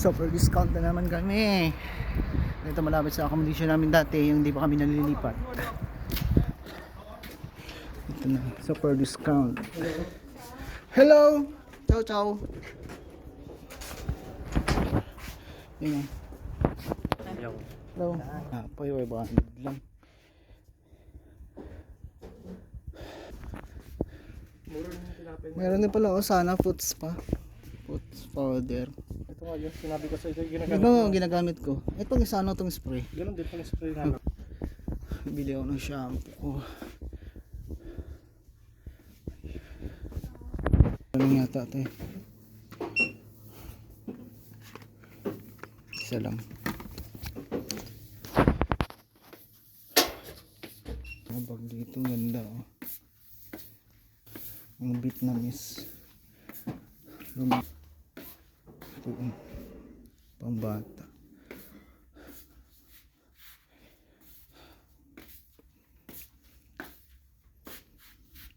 Super discount na naman kami. Ito malapit sa accommodation namin dati, yung hindi pa kami nalilipat. Ito na, super discount. Hello! Ciao, ciao! Yun. Hello. Apoy, or baka lang. Meron din pala sana foods pa. Foods powder. Ito nga yung sinabi ko sa iyo, Ginagamit ko. Ito isa ano tong spray. Ganun din pang spray nga. Bili ako ng shampoo. Ano yata ito eh. Isa lang. Bag dito ganda oh. Ang Vietnamese. Ito pambata.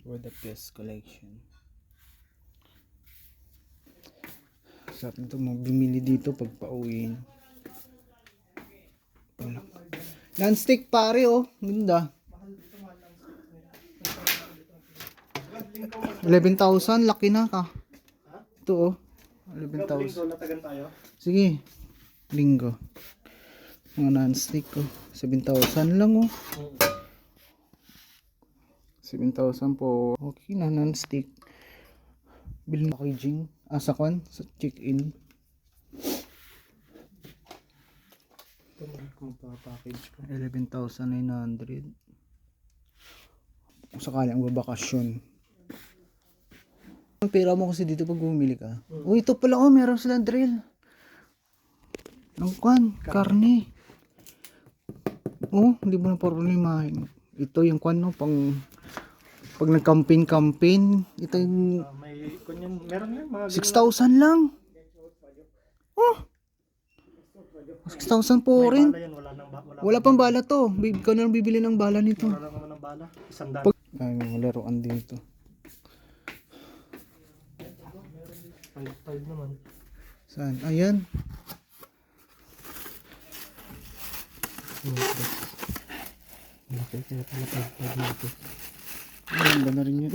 For the best collection. Sarap nito bumili dito pag pauwi. Non-stick pare oh, ganda. 11,000 laki na ka. Ito oh. 11,000. Natagan tayo. Sige. Linggo. Mga non-stick ko. 7,000 lang oh. 7,000 po. Okay na non-stick. Bilhin packaging. Sa kwan. Sa check-in. Package ko. 11,900. Kung sakali ang babakasyon. Ang pera mo kasi dito pag bumili ka. Oh, ito pala oh, meron silang drill. Ang kwan, karne. Oh, hindi mo na problemahin. Ito yung kwan no, pag nag-campaign. Ito yung May kunyan, meron nga mga 6,000 lang. Oh. 6,000 po rin. bala yan, Wala pang bala to. Ikaw na lang bibili ng bala nito. Wala naman ng bala. 100. Ay, may laruan dito. Pag naman. Saan? Ayan. Okay, kaya pala pag dito. Ayan ba na rin yun?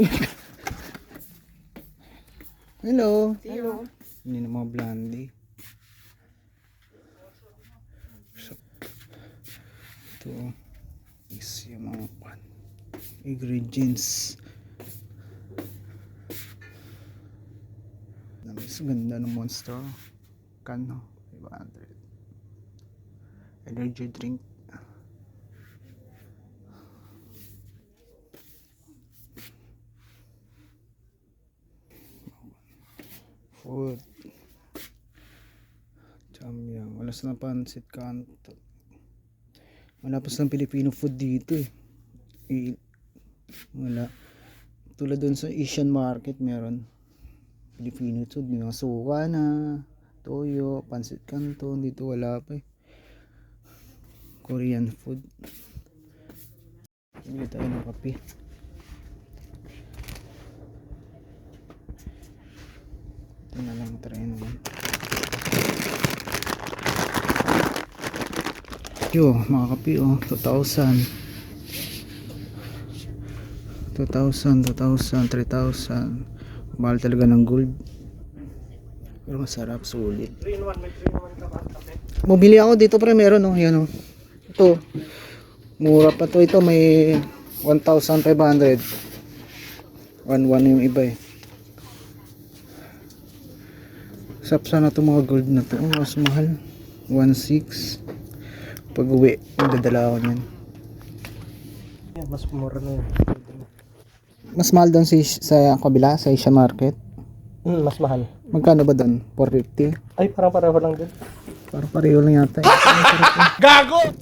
Hello. Hello. Hindi na mga blondie. So, ito is yung mga ingredients. Namis ganda ng Monster. Kano? 500. Energy drink. Food. Chamyang. Wala sa pansit kanto. Wala pa sa Filipino food dito eh. Wala. Tulad dun sa Asian market meron. Filipino food. May mga suka na. Toyo. Pansit kanto. Dito wala pa eh. Korean food. Bili tayo ng kape. Ito na lang try naman. Yo, mga kape oh, 2,000. 2,000, 3,000. Mahal talaga ng gold. Pero masarap, sulit. 3-in-1, may 3-in-1 ka ba? Okay. Bumili ako dito pre, meron oh, yan oh. Ito. Mura pa to, ito may 1,500. 1,1 yung iba eh. Sap sana to mga gold na to. Oh, mas mahal. 1,600. Pag uwi, magdadala ako niyan. Yan, mas mura na yun. Mas mahal doon sa kabila, sa Asia Market. Mas mahal. Magkano ba doon? 450? Ay, parang pareho lang din. Parang pareho lang yata. Gago!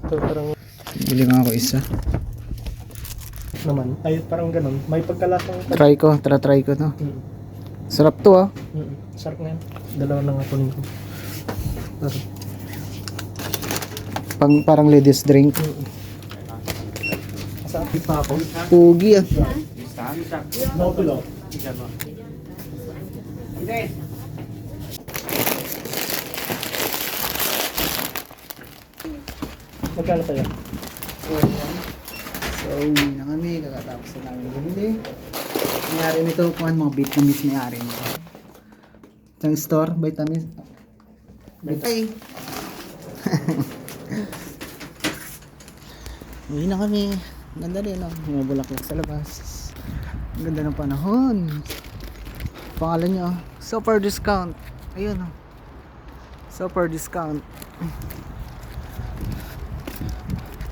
So, parang Bili nga ako isa. naman. Ay, parang ganun. May pagkalasang. Try ko, try ko to. Sarap to ah. Sarap na yan. Dalawa lang ako nito. Parang ladies drink. Masarap pa ako. Pugi ah. No, tulo. Magkano tayo? So, ayan. So, uwi na kami. Kakatapos na namin bumili. Mayari nito, kuhan mga vitamins mayari nito. Isang store, vitamins. Ay! Uwi na kami. Ganda rin, no? May mga bulaklak sa labas. Ang ganda ng panahon. Pangalan niya, oh. Super discount. Ayun, oh. Super discount.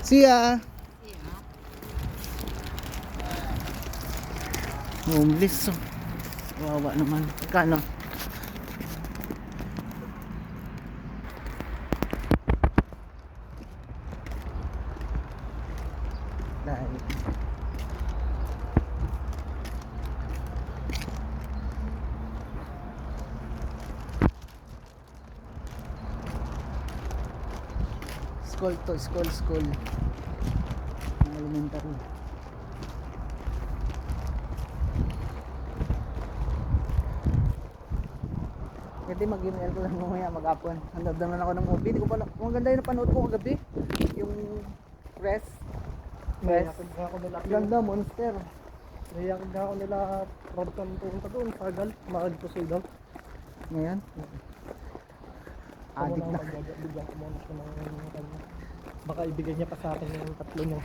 See ya! Homeless, oh. Wawa naman. Kano? Dahil school to, school elementary. Kasi mag-email ko lang mamaya mag-upon. Handab naman ako ng movie. Hindi ko pala, ang ganda yung napanood ko kagabi. Yung Press. Naiyak na ako nila. Ganda, monster. Naiyak na ako nila. Rob kami pumunta doon. Sagal. Mahal ko daw. Ngayon? Adik na. Bigyan ko muna siya ng baka ibigay niya pa sa akin yung 3 niyang